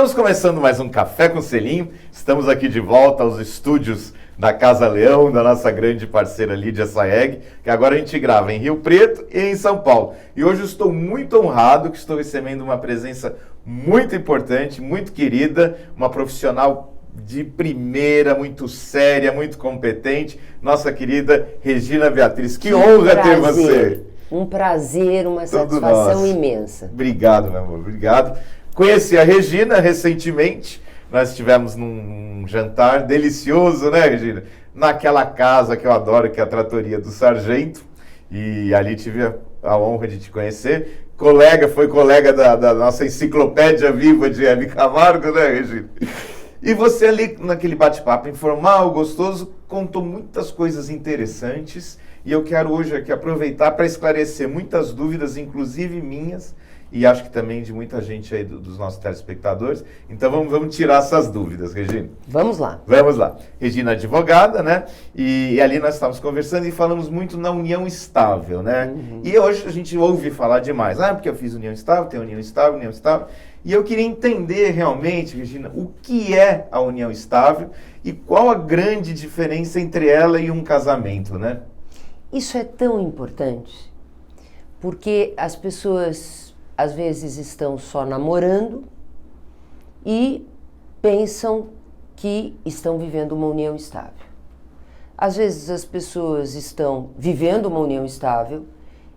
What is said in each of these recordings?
Estamos começando mais um Café com Selinho. Estamos aqui de volta aos estúdios da Casa Leão, da nossa grande parceira Lídia Saeg, que agora a gente grava em Rio Preto e em São Paulo. E hoje eu estou muito honrado que estou recebendo uma presença muito importante, muito querida, uma profissional de primeira, muito séria, muito competente, nossa querida Regina Beatriz. Que honra ter você! Um prazer, uma satisfação imensa. Obrigado, meu amor, obrigado. Conheci a Regina recentemente, nós estivemos num jantar delicioso, né, Regina? Naquela casa que eu adoro, que é a Trattoria do Sargento, e ali tive a honra de te conhecer. Foi colega da nossa enciclopédia viva de Hebe Camargo, né, Regina? E você ali, naquele bate-papo informal, gostoso, contou muitas coisas interessantes, e eu quero hoje aqui aproveitar para esclarecer muitas dúvidas, inclusive minhas, e acho que também de muita gente aí dos nossos telespectadores. Então vamos tirar essas dúvidas, Regina. Vamos lá. Vamos lá. Regina é advogada, né? E ali nós estávamos conversando e falamos muito na união estável, né? Uhum. E hoje a gente ouve falar demais. Porque eu fiz união estável, tem união estável, união estável. E eu queria entender realmente, Regina, o que é a união estável e qual a grande diferença entre ela e um casamento, né? Isso é tão importante, porque as pessoas às vezes estão só namorando e pensam que estão vivendo uma união estável. Às vezes as pessoas estão vivendo uma união estável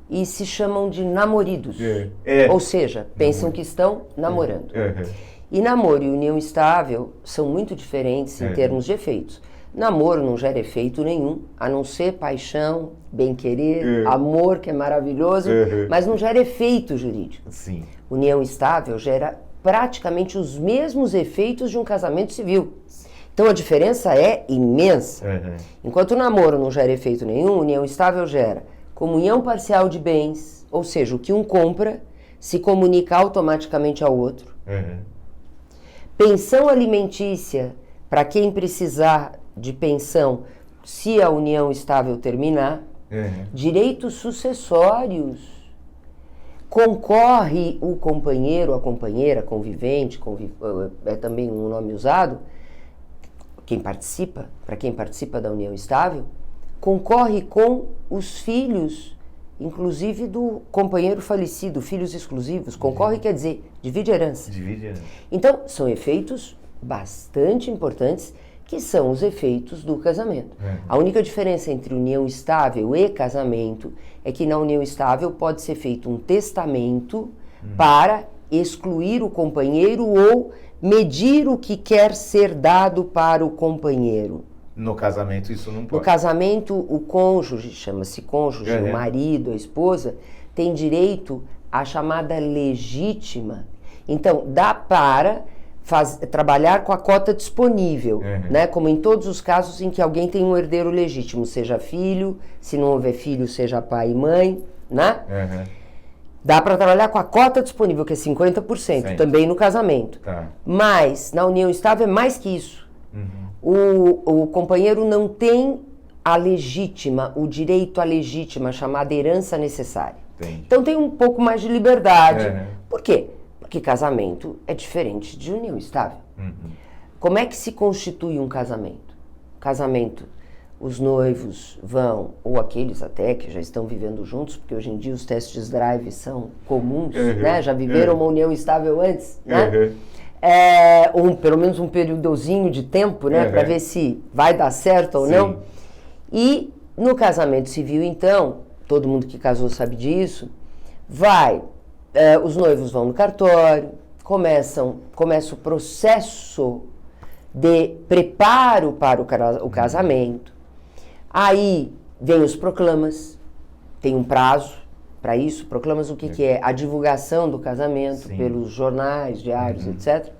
e se chamam de namoridos. Ou seja, pensam que estão namorando. E namoro e união estável são muito diferentes em termos de efeitos. Namoro não gera efeito nenhum, a não ser paixão, bem-querer, amor, que é maravilhoso, mas não gera efeito jurídico. Sim. União estável gera praticamente os mesmos efeitos de um casamento civil. Então a diferença é imensa. Enquanto o namoro não gera efeito nenhum, união estável gera comunhão parcial de bens, ou seja, o que um compra se comunica automaticamente ao outro. Pensão alimentícia para quem precisar de pensão se a união estável terminar. Direitos sucessórios. Concorre o companheiro, a companheira, convivente, é também um nome usado, para quem participa da união estável, concorre com os filhos, inclusive do companheiro falecido, filhos exclusivos. Concorre quer dizer, divide herança. Então, são efeitos bastante importantes, que são os efeitos do casamento. A única diferença entre união estável e casamento é que na união estável pode ser feito um testamento para excluir o companheiro ou medir o que quer ser dado para o companheiro. No casamento isso não pode. No casamento, o cônjuge, chama-se cônjuge, o marido, a esposa, tem direito à chamada legítima. Então, dá para trabalhar com a cota disponível, né? Como em todos os casos em que alguém tem um herdeiro legítimo, seja filho, se não houver filho, seja pai e mãe, né? Dá para trabalhar com a cota disponível, que é 50%, também no casamento. Mas na união estável é mais que isso. O companheiro não tem a legítima, o direito à legítima, chamada herança necessária. Então tem um pouco mais de liberdade. Por quê? Porque casamento é diferente de união estável. Como é que se constitui um casamento? Casamento, os noivos vão, ou aqueles até que já estão vivendo juntos, porque hoje em dia os testes drive são comuns, né? Já viveram uma união estável antes, né? Pelo menos um períodozinho de tempo, né? Para ver se vai dar certo ou não. E no casamento civil, então, todo mundo que casou sabe disso, os noivos vão no cartório, começa o processo de preparo para o casamento. Aí vem os proclamas, tem um prazo para isso. Proclamas o que é? A divulgação do casamento pelos jornais, diários, etc.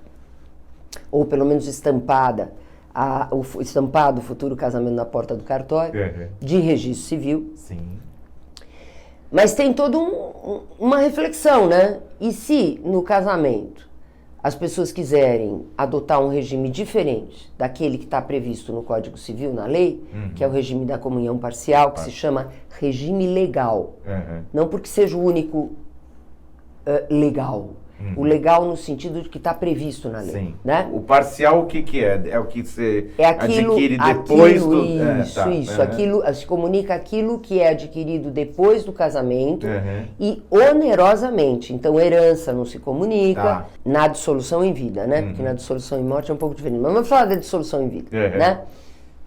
Ou pelo menos estampado o futuro casamento na porta do cartório, de registro civil. Mas tem toda uma reflexão, né? E se no casamento as pessoas quiserem adotar um regime diferente daquele que está previsto no Código Civil, na lei, que é o regime da comunhão parcial, que se chama regime legal. Não porque seja o único legal, O legal no sentido de que está previsto na lei. Sim. Né? O parcial, o que é? É o que você aquilo, adquire depois do... Isso. Aquilo, se comunica aquilo que é adquirido depois do casamento e onerosamente. Então, herança não se comunica na dissolução em vida, né? Porque na dissolução em morte é um pouco diferente. Mas vamos falar da dissolução em vida, né?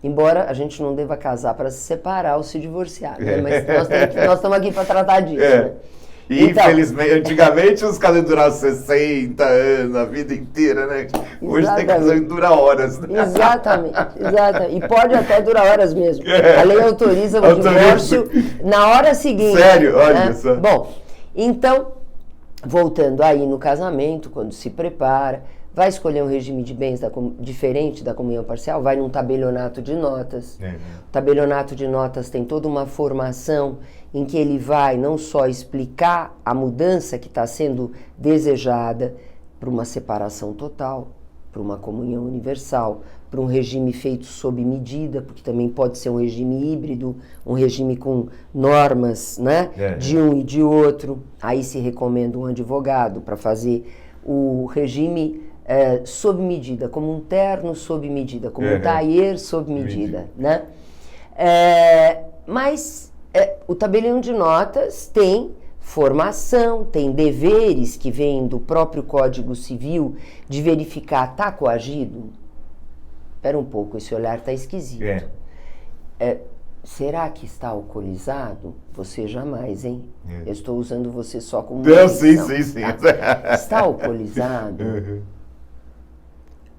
Embora a gente não deva casar para se separar ou se divorciar, né? Mas nós estamos aqui para tratar disso, né? E então, infelizmente, antigamente os casamentos duravam 60 anos, a vida inteira, né? Hoje tem casamento que dura horas. Né? Exatamente. E pode até durar horas mesmo. A lei autoriza o divórcio na hora seguinte. Sério? Olha só. Bom, então, voltando aí no casamento, quando se prepara, vai escolher um regime de bens diferente da comunhão parcial, vai num tabelionato de notas. O tabelionato de notas tem toda uma formação em que ele vai não só explicar a mudança que está sendo desejada para uma separação total, para uma comunhão universal, para um regime feito sob medida, porque também pode ser um regime híbrido, um regime com normas, né, de um e de outro. Aí se recomenda um advogado para fazer o regime sob medida, como um terno sob medida, como um taier sob medida, né? Mas o tabelião de notas tem formação, tem deveres que vêm do próprio Código Civil de verificar, está coagido? Espera um pouco, esse olhar está esquisito. Será que está alcoolizado? Você jamais, hein? Eu estou usando você só como... Não, sim. Está alcoolizado?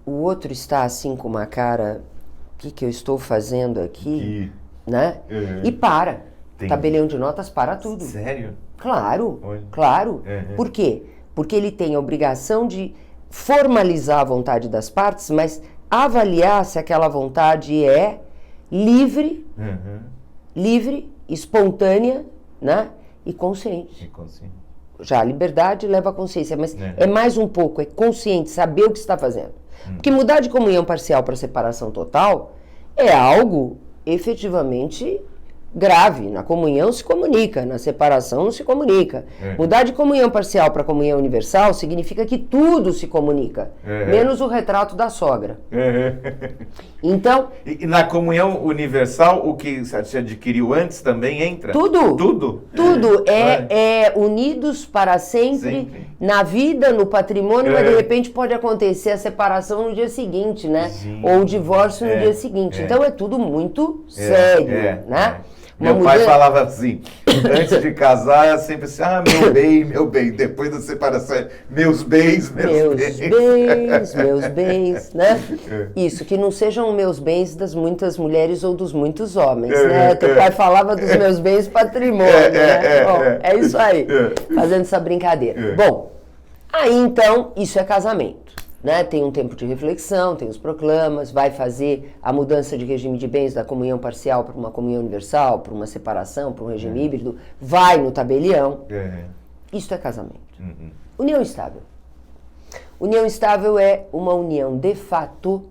O outro está assim com uma cara, o que eu estou fazendo aqui? Né? E para. Tabelião de notas para tudo. Sério? Claro. Por quê? Porque ele tem a obrigação de formalizar a vontade das partes, mas avaliar se aquela vontade é livre, espontânea, né? E consciente. Já a liberdade leva à consciência, mas é mais um pouco, é consciente, saber o que está fazendo. Porque mudar de comunhão parcial para separação total é algo efetivamente grave. Na comunhão se comunica, na separação não se comunica. Mudar de comunhão parcial para comunhão universal significa que tudo se comunica, menos o retrato da sogra. Então... E na comunhão universal, o que se adquiriu antes também entra? Tudo. Tudo? Tudo. É unidos para sempre, na vida, no patrimônio, mas de repente pode acontecer a separação no dia seguinte, né? Ou o divórcio no dia seguinte. Então é tudo muito sério, né? Meu pai falava assim, antes de casar, era sempre assim, meu bem, depois da separação, meus bens, meus bens, né? Isso, que não sejam meus bens das muitas mulheres ou dos muitos homens, né? Teu pai falava dos meus bens patrimônio, né? Bom, é isso aí, fazendo essa brincadeira. Bom, aí então, isso é casamento. Né? Tem um tempo de reflexão, tem os proclamas, vai fazer a mudança de regime de bens da comunhão parcial para uma comunhão universal, para uma separação, para um regime híbrido, vai no tabelião. Isso é casamento. União estável. União estável é uma união de fato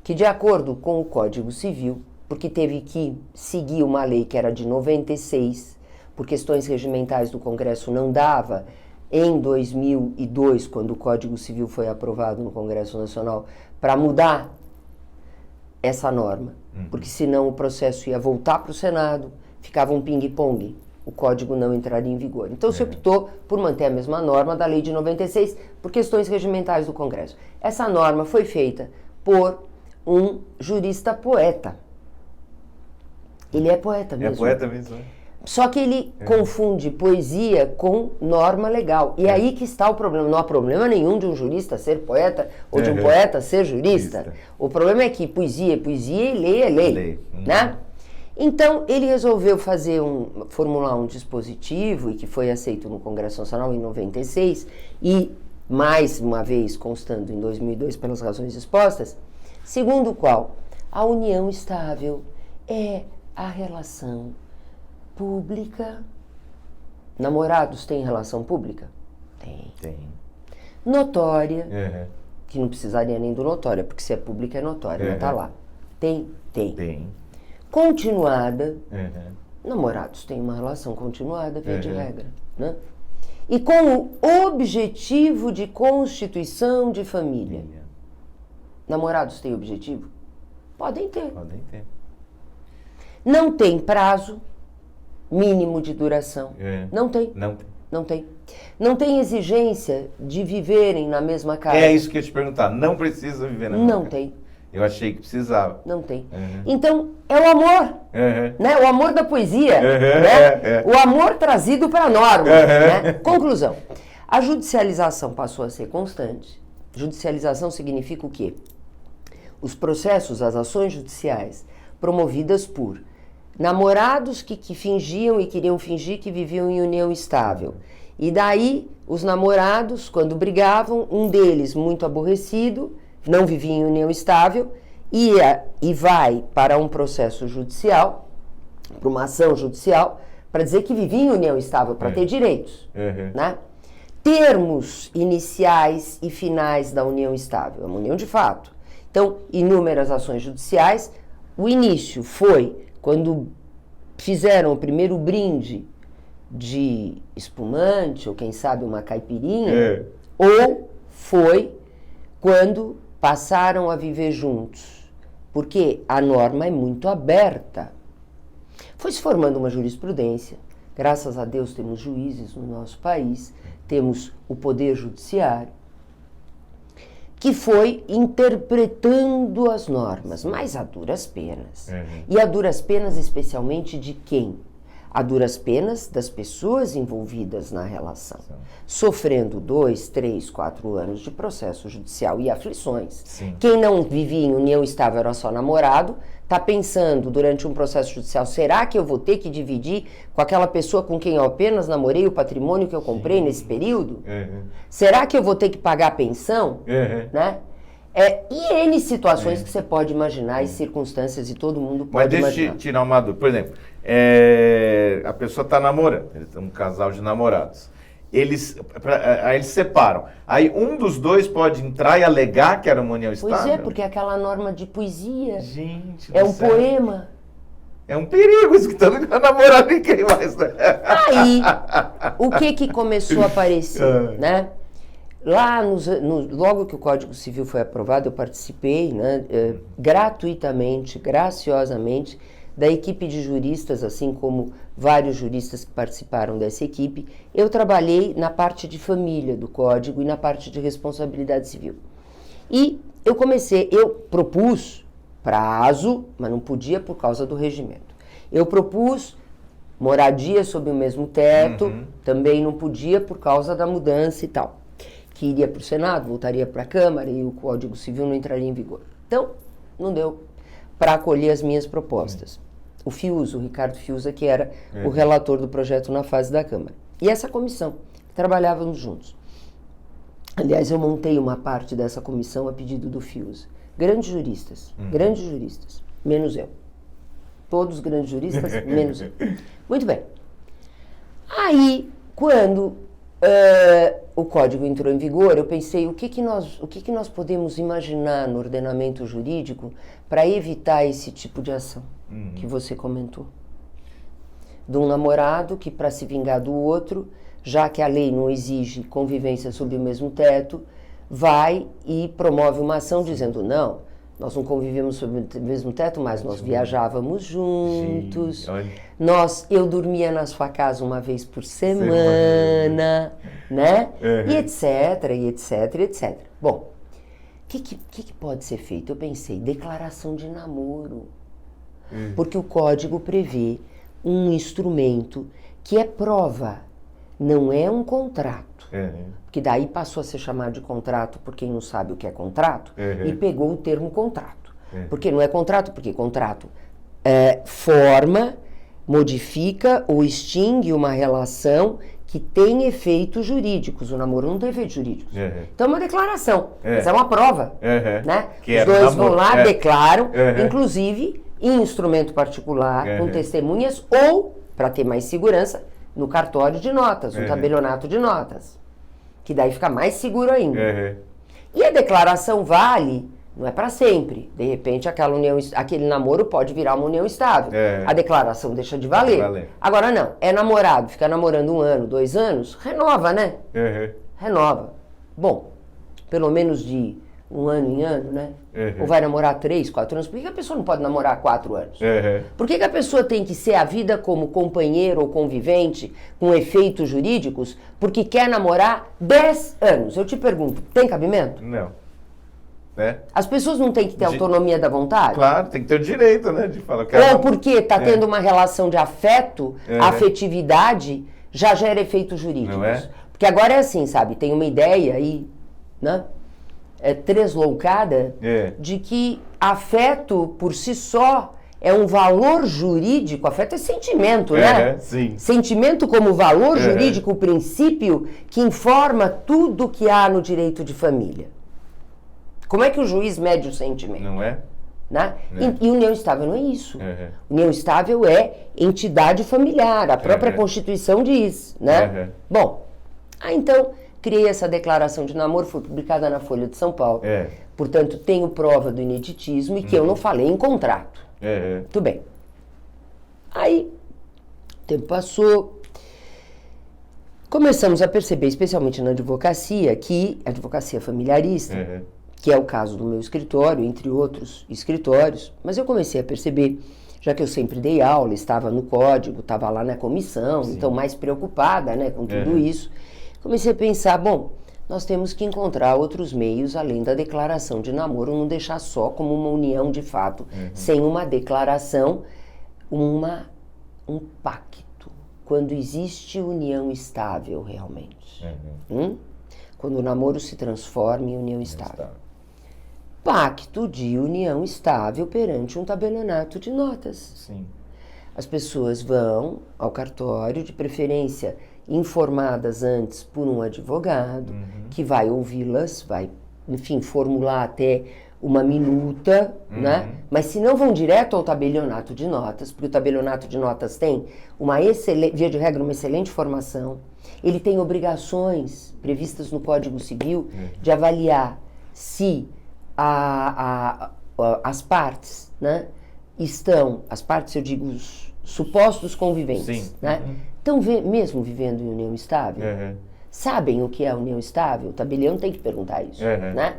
que, de acordo com o Código Civil, porque teve que seguir uma lei que era de 96, por questões regimentais do Congresso não dava. Em 2002, quando o Código Civil foi aprovado no Congresso Nacional, para mudar essa norma, porque senão o processo ia voltar para o Senado, ficava um ping-pong, o Código não entraria em vigor. Então se optou por manter a mesma norma da Lei de 96 por questões regimentais do Congresso. Essa norma foi feita por um jurista poeta. Ele é poeta mesmo. É poeta mesmo, Só que ele confunde poesia com norma legal. E aí que está o problema. Não há problema nenhum de um jurista ser poeta ou de um poeta ser jurista. O problema é que poesia é poesia e lei é lei. Né? Então, ele resolveu formular um dispositivo, e que foi aceito no Congresso Nacional em 96, e, mais uma vez, constando em 2002 pelas razões expostas, segundo o qual a união estável é a relação pública. Namorados têm relação pública? Tem. Notória, que não precisaria nem do notória, porque se é pública é notória, tá lá. Tem. Continuada. Namorados têm uma relação continuada, via de regra, né? e com o objetivo de constituição de família. Namorados têm objetivo? Podem ter. Podem ter. Não tem prazo mínimo de duração. Não tem. Não tem. Não tem. Não tem exigência de viverem na mesma casa. É isso que eu ia te perguntar. Não precisa viver na mesma casa. Não tem. Eu achei que precisava. Não tem. Então, é o amor. Né? O amor da poesia. Né? O amor trazido para a norma. Né? Conclusão. A judicialização passou a ser constante. Judicialização significa o quê? Os processos, as ações judiciais promovidas por namorados que fingiam e queriam fingir que viviam em união estável. E daí, os namorados, quando brigavam, um deles, muito aborrecido, não vivia em união estável, ia e vai para um processo judicial, para uma ação judicial, para dizer que vivia em união estável, para ter direitos. Né? Termos iniciais e finais da união estável, é uma união de fato. Então, inúmeras ações judiciais. O início foi quando fizeram o primeiro brinde de espumante, ou quem sabe uma caipirinha, ou foi quando passaram a viver juntos. Porque a norma é muito aberta. Foi se formando uma jurisprudência. Graças a Deus temos juízes no nosso país, temos o poder judiciário, que foi interpretando as normas, mas a duras penas. E a duras penas especialmente de quem? A duras penas das pessoas envolvidas na relação, sofrendo 2, 3, 4 anos de processo judicial e aflições. Quem não vivia em união estável, era só namorado, está pensando durante um processo judicial, será que eu vou ter que dividir com aquela pessoa com quem eu apenas namorei o patrimônio que eu comprei nesse período? Será que eu vou ter que pagar a pensão? Né? E N situações que você pode imaginar e circunstâncias e todo mundo pode imaginar. Mas deixa eu tirar uma dúvida. Por exemplo, a pessoa está namorando, eles são um casal de namorados. Aí eles separam. Aí um dos dois pode entrar e alegar que era uma união estável? Pois é, porque é aquela norma de poesia. Gente, é um poema. É um perigo isso que estão namorando ninguém mais, né? Aí, o que começou a aparecer, né? Lá, logo que o Código Civil foi aprovado, eu participei, né, gratuitamente, graciosamente, da equipe de juristas, assim como vários juristas que participaram dessa equipe. Eu trabalhei na parte de família do Código e na parte de responsabilidade civil. E eu propus prazo, mas não podia por causa do regimento. Eu propus moradia sob o mesmo teto, também não podia por causa da mudança e tal. Que iria para o Senado, voltaria para a Câmara e o Código Civil não entraria em vigor. Então, não deu para acolher as minhas propostas. O Ricardo Fiuza, que era o relator do projeto na fase da Câmara. E essa comissão, trabalhávamos juntos. Aliás, eu montei uma parte dessa comissão a pedido do Fiuza. Grandes juristas, menos eu. Todos grandes juristas, menos eu. Muito bem. Aí, quando o código entrou em vigor, eu pensei, o que nós podemos imaginar no ordenamento jurídico para evitar esse tipo de ação que você comentou? De um namorado que, para se vingar do outro, já que a lei não exige convivência sob o mesmo teto, vai e promove uma ação dizendo, não, nós não convivíamos sob o mesmo teto, mas nós viajávamos juntos, eu dormia na sua casa uma vez por semana, né? E etc, e etc, e etc. Bom, o que pode ser feito? Eu pensei, declaração de namoro. Porque o código prevê um instrumento que é prova, não é um contrato. Porque daí passou a ser chamado de contrato por quem não sabe o que é contrato e pegou o termo contrato. Porque não é contrato, porque contrato forma, modifica ou extingue uma relação que tem efeitos jurídicos. O namoro não tem efeitos jurídicos. Então é uma declaração, mas é uma prova. Né? Os dois vão lá, declaram, inclusive em instrumento particular, com testemunhas ou, para ter mais segurança, no cartório de notas, no tabelionato de notas, que daí fica mais seguro ainda. E a declaração vale Não é para sempre. De repente, aquele namoro pode virar uma união estável. A declaração deixa de valer. Agora não, é namorado, fica namorando 1 ano, 2 anos, renova, né? Renova. Bom, pelo menos de 1 ano em ano, né? Ou vai namorar 3, 4 anos. Por que a pessoa não pode namorar 4 anos? Por que a pessoa tem que ser a vida como companheiro ou convivente com efeitos jurídicos porque quer namorar 10 anos? Eu te pergunto, tem cabimento? Não. As pessoas não têm que ter autonomia da vontade? Claro, tem que ter o direito, né? De falar, ou porque está tendo uma relação de afeto, afetividade, já gera efeitos jurídicos. Não é? Porque agora é assim, sabe? Tem uma ideia aí, né? Tresloucada, de que afeto por si só é um valor jurídico. Afeto é sentimento, né? Sim. Sentimento como valor jurídico, o princípio que informa tudo que há no direito de família. Como é que o juiz mede o sentimento? Não é? Né? E união estável não é isso. União estável é entidade familiar, a própria Constituição diz, né? Bom, então, criei essa declaração de namoro, foi publicada na Folha de São Paulo. Portanto, tenho prova do ineditismo e que eu não falei em contrato. Muito bem. Aí, o tempo passou, começamos a perceber, especialmente na advocacia, que a advocacia familiarista, que é o caso do meu escritório, entre outros escritórios, mas eu comecei a perceber, já que eu sempre dei aula, estava no código, estava lá na comissão, então mais preocupada, né, com tudo isso, comecei a pensar, bom, nós temos que encontrar outros meios além da declaração de namoro, não deixar só como uma união de fato, sem uma declaração, um pacto, quando existe união estável realmente. Quando o namoro se transforma em união estável. Pacto de união estável perante um tabelionato de notas. Sim. As pessoas vão ao cartório, de preferência informadas antes por um advogado, que vai ouvi-las, vai, enfim, formular até uma minuta, né? Mas se não vão direto ao tabelionato de notas, porque o tabelionato de notas tem uma excelente, via de regra, uma excelente formação, ele tem obrigações previstas no Código Civil de avaliar se as partes, né, as partes, eu digo, os supostos conviventes, né, estão mesmo vivendo em união estável? Sabem o que é a união estável? O tabelião tem que perguntar isso, né?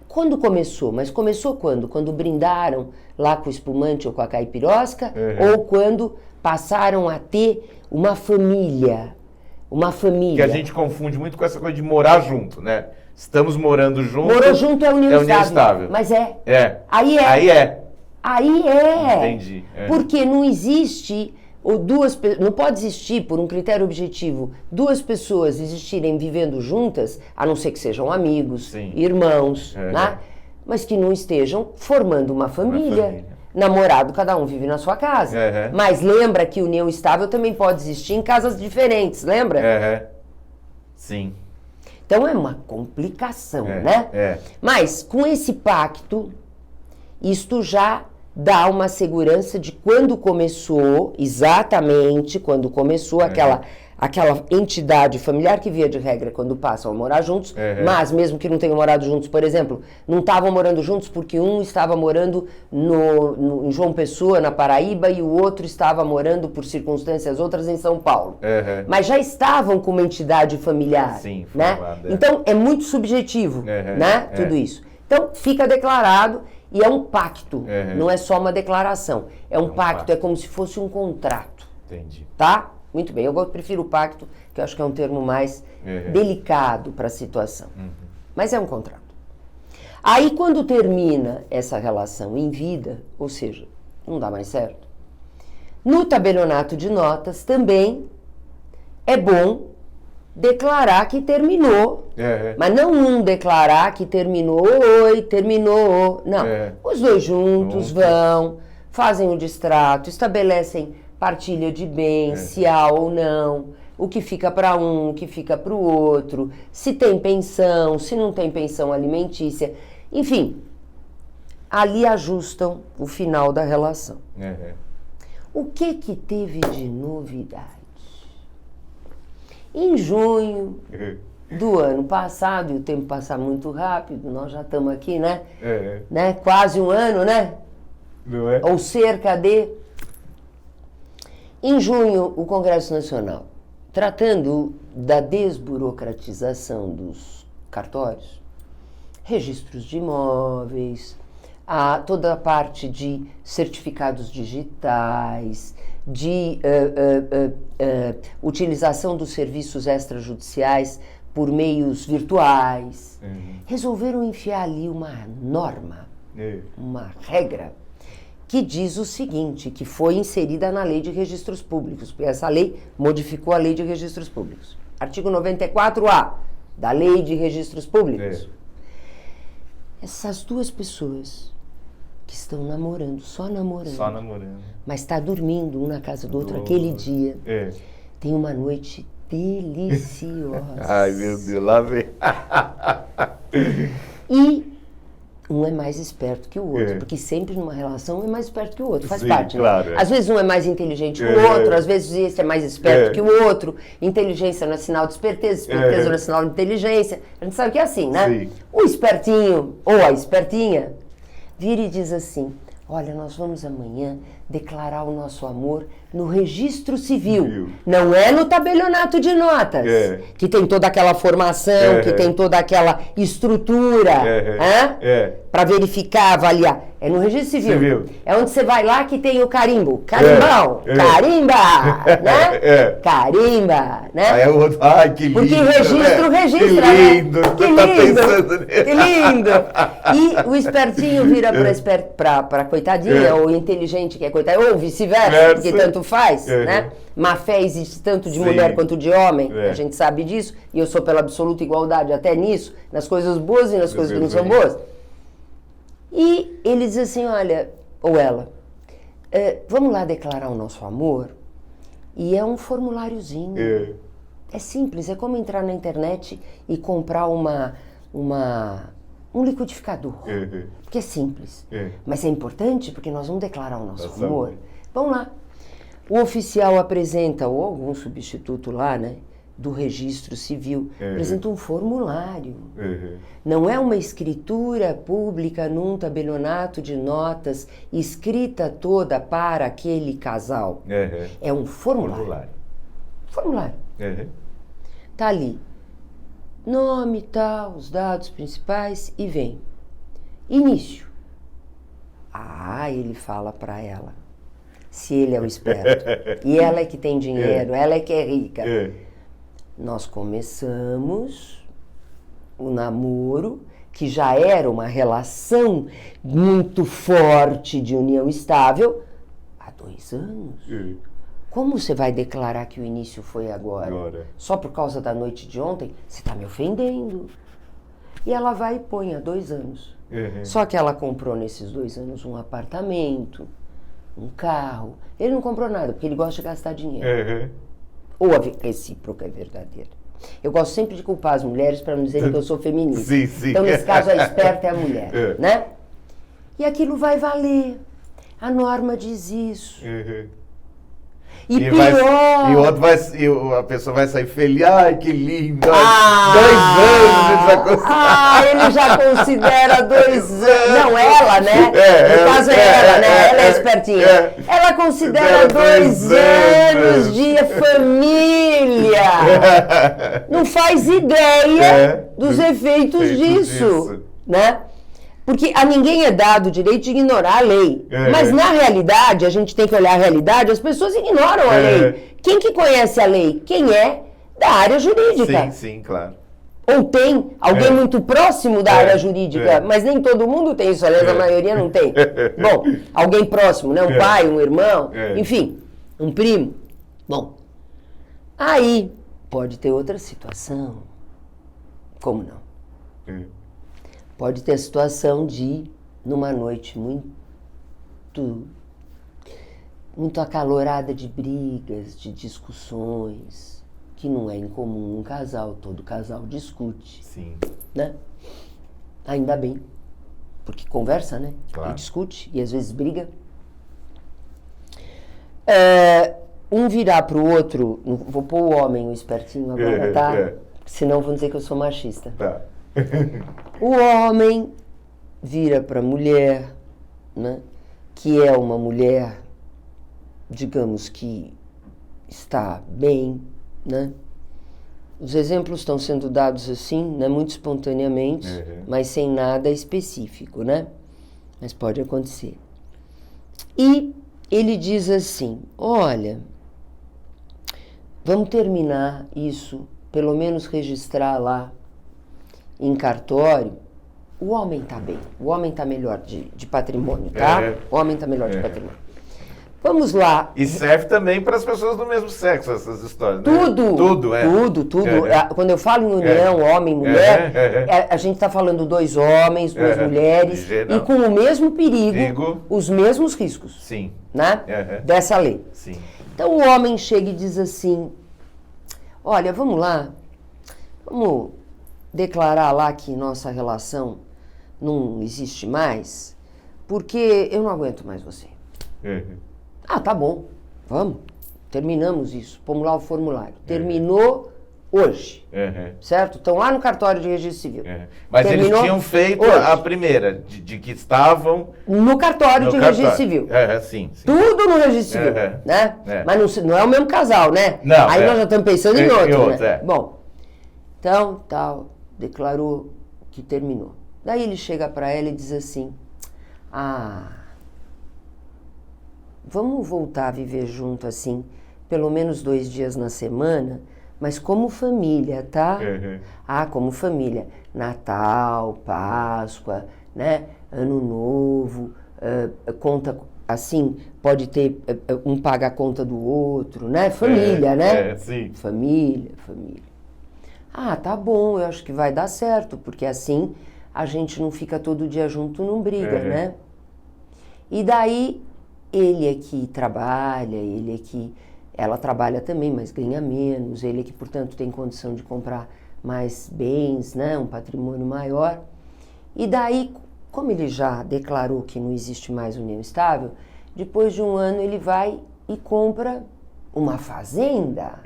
Quando começou? Mas começou quando? Quando brindaram lá com o espumante ou com a caipirosca? Ou quando passaram a ter uma família? Uma família. Que a gente confunde muito com essa coisa de morar junto, né? Estamos morando juntos. Morou junto é união estável. Mas Aí é. Entendi. Porque não existe, não pode existir, por um critério objetivo, 2 pessoas existirem vivendo juntas, a não ser que sejam amigos, irmãos, né? Mas que não estejam formando uma família. Namorado, cada um vive na sua casa. Mas lembra que união estável também pode existir em casas diferentes, lembra? Sim. Então é uma complicação, né? Mas com esse pacto, isto já dá uma segurança de quando começou, exatamente quando começou aquela entidade familiar que, via de regra, quando passam a morar juntos, mas mesmo que não tenham morado juntos, por exemplo, não estavam morando juntos porque um estava morando em João Pessoa, na Paraíba, e o outro estava morando, por circunstâncias outras, em São Paulo. Mas já estavam com uma entidade familiar. Sim, né? Então, é muito subjetivo, né? Tudo isso. Então, fica declarado e é um pacto, não é só uma declaração. É um pacto, é como se fosse um contrato. Entendi. Tá? Muito bem, eu prefiro o pacto, que eu acho que é um termo mais delicado para a situação. Mas é um contrato. Aí, quando termina essa relação em vida, ou seja, não dá mais certo, no tabelionato de notas também é bom declarar que terminou. Mas não declarar que terminou, terminou. Não. Os 2 juntos vão, fazem o distrato, estabelecem partilha de bens, se há ou não, o que fica para um, o que fica para o outro, se tem pensão, se não tem pensão alimentícia, enfim, ali ajustam o final da relação. O que teve de novidade? Em junho do ano passado, e o tempo passa muito rápido, nós já estamos aqui, né? Né? Quase um ano, né? Não é? Ou cerca de... Em junho, o Congresso Nacional, tratando da desburocratização dos cartórios, registros de imóveis, toda a parte de certificados digitais, de utilização dos serviços extrajudiciais por meios virtuais, resolveram enfiar ali uma norma, uma regra, que diz o seguinte, que foi inserida na Lei de Registros Públicos, porque essa lei modificou a Lei de Registros Públicos. Artigo 94A da Lei de Registros Públicos. Essas duas pessoas que estão namorando, só namorando, mas está dormindo um na casa do outro aquele dia, tem uma noite deliciosa. Ai, meu Deus, lá vem. E um é mais esperto que o outro, porque sempre numa relação um é mais esperto que o outro, faz parte. Claro, Às vezes um é mais inteligente que o outro, às vezes esse é mais esperto que o outro. Inteligência não é sinal de esperteza, esperteza não é sinal de inteligência. A gente sabe que é assim, né? Sim. O espertinho ou a espertinha vira e diz assim: olha, nós vamos amanhã declarar o nosso amor no registro civil. Não é no tabelionato de notas, que tem toda aquela formação, que tem toda aquela estrutura para verificar, avaliar. É no registro civil. É onde você vai lá que tem o carimbo. Carimbão, carimba, né? Carimba, né? Aí é o outro, ai, que lindo. Porque registro, registra, que lindo, né? Que lindo, que lindo. E o espertinho vira para coitadinha, ou inteligente que é coitadinha, ou vice-versa, porque tanto faz, né? Má fé existe tanto de mulher quanto de homem, a gente sabe disso, e eu sou pela absoluta igualdade até nisso, nas coisas boas e nas coisas que não são boas. E ele diz assim, olha, ou ela, vamos lá declarar o nosso amor, e é um formuláriozinho. É simples, é como entrar na internet e comprar um liquidificador. Porque é simples. Mas é importante porque nós vamos declarar o nosso amor. Vamos lá. O oficial apresenta, ou algum substituto lá, né, do registro civil, apresenta um formulário. Não é uma escritura pública num tabelionato de notas, escrita toda para aquele casal. É um formulário. Formulário. Tá ali. Nome, tal, os dados principais e vem. Início. Ele fala para ela. Se ele é o esperto. E ela é que tem dinheiro, ela é que é rica. Nós começamos o namoro, que já era uma relação muito forte de união estável, há 2 anos. Como você vai declarar que o início foi agora? Só por causa da noite de ontem? Você está me ofendendo. E ela vai e põe há 2 anos. Só que ela comprou nesses 2 anos um apartamento, um carro. Ele não comprou nada, porque ele gosta de gastar dinheiro. Ou a recíproca é verdadeira. Eu gosto sempre de culpar as mulheres para não dizerem que eu sou feminista. Então, nesse caso, a esperta é a mulher, né? E aquilo vai valer. A norma diz isso. E pior... E o outro a pessoa vai sair feliz. Ai, que lindo. 2 anos ele já considera 2 anos. Não, ela, né? No caso é ela, né? Ela é espertinha. Ela considera 2 anos de família. Não faz ideia dos efeitos disso, né? Porque a ninguém é dado o direito de ignorar a lei. Mas, na realidade, a gente tem que olhar a realidade, as pessoas ignoram a lei. Quem que conhece a lei? Quem é da área jurídica. Sim, claro. Ou tem alguém muito próximo da área jurídica, mas nem todo mundo tem isso, aliás, a maioria não tem. Bom, alguém próximo, né? Um pai, um irmão, enfim, um primo. Bom, aí pode ter outra situação. Como não? Pode ter a situação de, numa noite muito acalorada de brigas, de discussões, que não é incomum num casal, todo casal discute. Sim. Né? Ainda bem, porque conversa, né? Claro. E discute, e às vezes briga. Um virar pro outro, vou pôr o homem, o espertinho agora, tá? Senão vão dizer que eu sou machista. Tá. O homem vira para a mulher, né, que é uma mulher, digamos que está bem, né? Os exemplos estão sendo dados assim, né, muito espontaneamente, mas sem nada específico, né? Mas pode acontecer. E ele diz assim, olha, vamos terminar isso, pelo menos registrar lá em cartório. O homem está bem, o homem está melhor de patrimônio, tá? O homem está melhor de patrimônio. Vamos lá. E serve também para as pessoas do mesmo sexo, essas histórias, né? Tudo, tudo. Quando eu falo em união, homem e mulher, a gente está falando 2 homens, 2 mulheres, e com o mesmo perigo, os mesmos riscos. Sim. Né? Dessa lei. Sim. Então o homem chega e diz assim, olha, vamos lá, vamos declarar lá que nossa relação não existe mais, porque eu não aguento mais você. Ah, tá bom, vamos, terminamos isso, vamos lá o formulário. Terminou hoje, certo? Estão lá no cartório de registro civil. Mas eles tinham feito hoje. A primeira, de que estavam... No cartório de registro civil. Sim. Tudo no registro civil, né? Mas não é o mesmo casal, né? Não, aí nós já estamos pensando em outro, né? É. Bom, então, tal, declarou que terminou. Daí ele chega para ela e diz assim, vamos voltar a viver junto assim, pelo menos 2 dias na semana, mas como família, tá? Como família. Natal, Páscoa, né? Ano Novo, conta assim, pode ter, um paga a conta do outro, né? Família, né? Sim. Família. Tá bom, eu acho que vai dar certo, porque assim a gente não fica todo dia junto, não briga, né? E daí, ele é que trabalha, ela trabalha também, mas ganha menos, ele é que, portanto, tem condição de comprar mais bens, né? Um patrimônio maior. E daí, como ele já declarou que não existe mais união estável, depois de 1 ano ele vai e compra uma fazenda,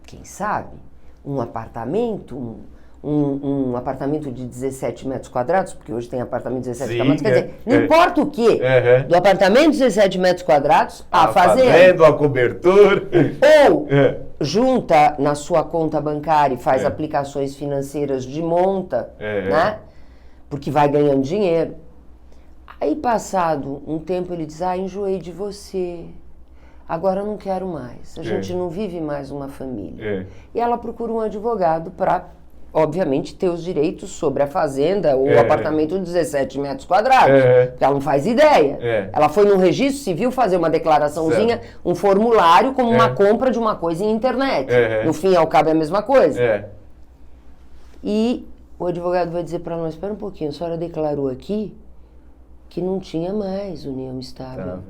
quem sabe? Um apartamento, um apartamento de 17 metros quadrados, porque hoje tem apartamento de 17 quadrados, quer dizer, não importa o quê, do apartamento de 17 metros quadrados, a fazenda, a cobertura, ou junta na sua conta bancária e faz aplicações financeiras de monta, né? Porque vai ganhando dinheiro. Aí, passado um tempo, ele diz, enjoei de você, agora eu não quero mais, a gente não vive mais uma família. E ela procura um advogado para, obviamente, ter os direitos sobre a fazenda ou o apartamento de 17 metros quadrados, porque ela não faz ideia. Ela foi no registro civil fazer uma declaraçãozinha, um formulário como uma compra de uma coisa em internet. No fim, ao cabo, é a mesma coisa. E o advogado vai dizer para nós, espera um pouquinho, a senhora declarou aqui que não tinha mais união estável.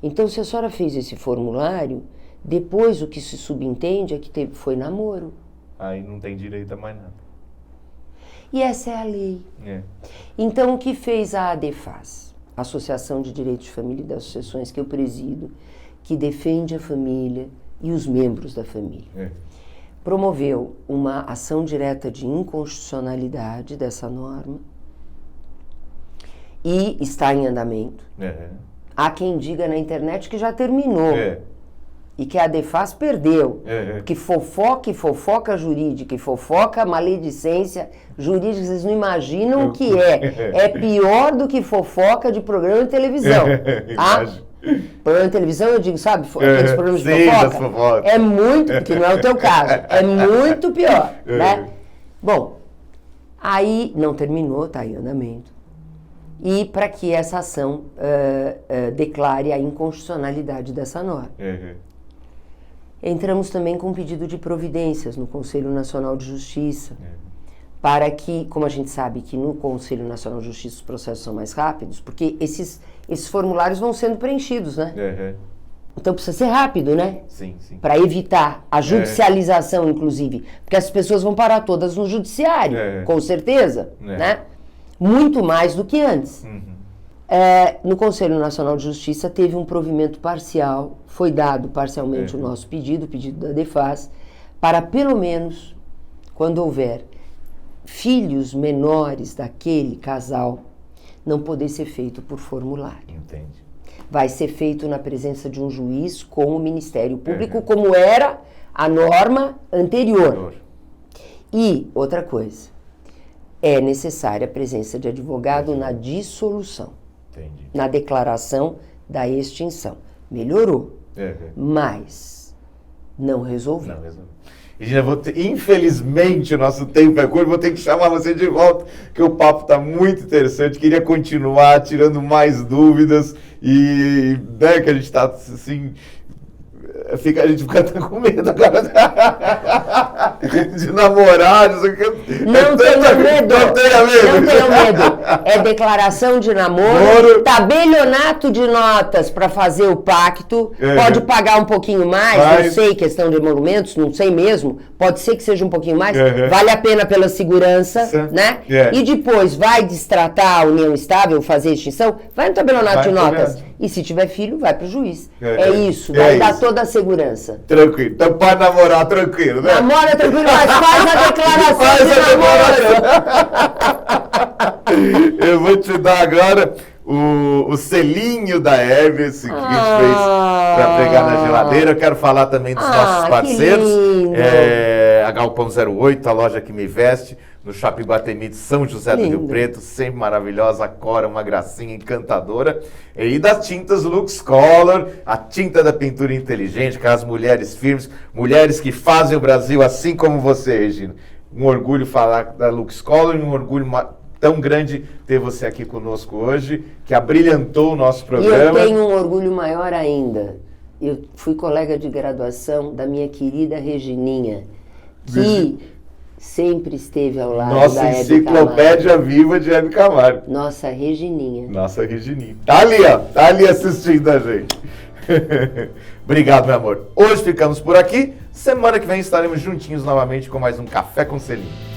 Então, se a senhora fez esse formulário, depois o que se subentende é que foi namoro. Aí não tem direito a mais nada. E essa é a lei. Então, o que fez a ADEFAS, Associação de Direitos de Família e das Associações que eu presido, que defende a família e os membros da família? Promoveu uma ação direta de inconstitucionalidade dessa norma e está em andamento. Há quem diga na internet que já terminou. E que a ADEFAS perdeu. Que fofoca jurídica e fofoca maledicência jurídica, vocês não imaginam o que é. É pior do que fofoca de programa de televisão. Programa de televisão, eu digo, sabe, aqueles programas de fofoca? É muito, porque não é o teu caso, é muito pior, né? Bom, aí não terminou, está em andamento. E para que essa ação declare a inconstitucionalidade dessa norma. Entramos também com um pedido de providências no Conselho Nacional de Justiça, para que, como a gente sabe que no Conselho Nacional de Justiça os processos são mais rápidos, porque esses formulários vão sendo preenchidos, né? Então precisa ser rápido, né? Sim. Para evitar a judicialização, inclusive, porque as pessoas vão parar todas no judiciário, com certeza, né? Muito mais do que antes. No Conselho Nacional de Justiça teve um provimento parcial, foi dado parcialmente o nosso pedido, o pedido da ADEFAS, para pelo menos quando houver filhos menores daquele casal, não poder ser feito por formulário. Entendi. Vai ser feito na presença de um juiz com o Ministério Público, como era a norma anterior. E, outra coisa, é necessária a presença de advogado na dissolução, na declaração da extinção. Melhorou, mas não resolveu. Regina, infelizmente o nosso tempo é curto, vou ter que chamar você de volta, porque o papo está muito interessante, queria continuar tirando mais dúvidas e né, que a gente está assim... a gente fica até com medo agora de namorar. Não tenha medo. Não tenha medo. É declaração de namoro, tabelionato de notas para fazer o pacto. Pode pagar um pouquinho mais, não sei, questão de emolumentos, não sei mesmo. Pode ser que seja um pouquinho mais. Vale a pena pela segurança, né? E depois vai destratar a união estável, fazer extinção, vai no tabelionato de notas. E se tiver filho, vai para o juiz. É isso, vai dar toda a segurança. Tranquilo. Então pode namorar tranquilo, né? Namora tranquilo, mas faz a declaração de namoro. Eu vou te dar agora o selinho da Hermes que a gente fez para pegar na geladeira. Eu quero falar também dos nossos parceiros. A Galpão 08, a loja que me veste, no Shopping Guatemi de São José do Rio Preto, sempre maravilhosa, a Cora, uma gracinha encantadora. E das tintas Lux Color, a tinta da pintura inteligente, com as mulheres firmes, mulheres que fazem o Brasil assim como você, Regina. Um orgulho falar da Lux Color, um orgulho tão grande ter você aqui conosco hoje, que abrilhantou o nosso programa. E eu tenho um orgulho maior ainda. Eu fui colega de graduação da minha querida Regininha, que sempre esteve ao lado da Hebe enciclopédia viva de Hebe Camargo. Nossa Regininha. Nossa Regininha. Tá ali, ó. Tá ali assistindo a gente. Obrigado, meu amor. Hoje ficamos por aqui. Semana que vem estaremos juntinhos novamente com mais um Café com Selinho.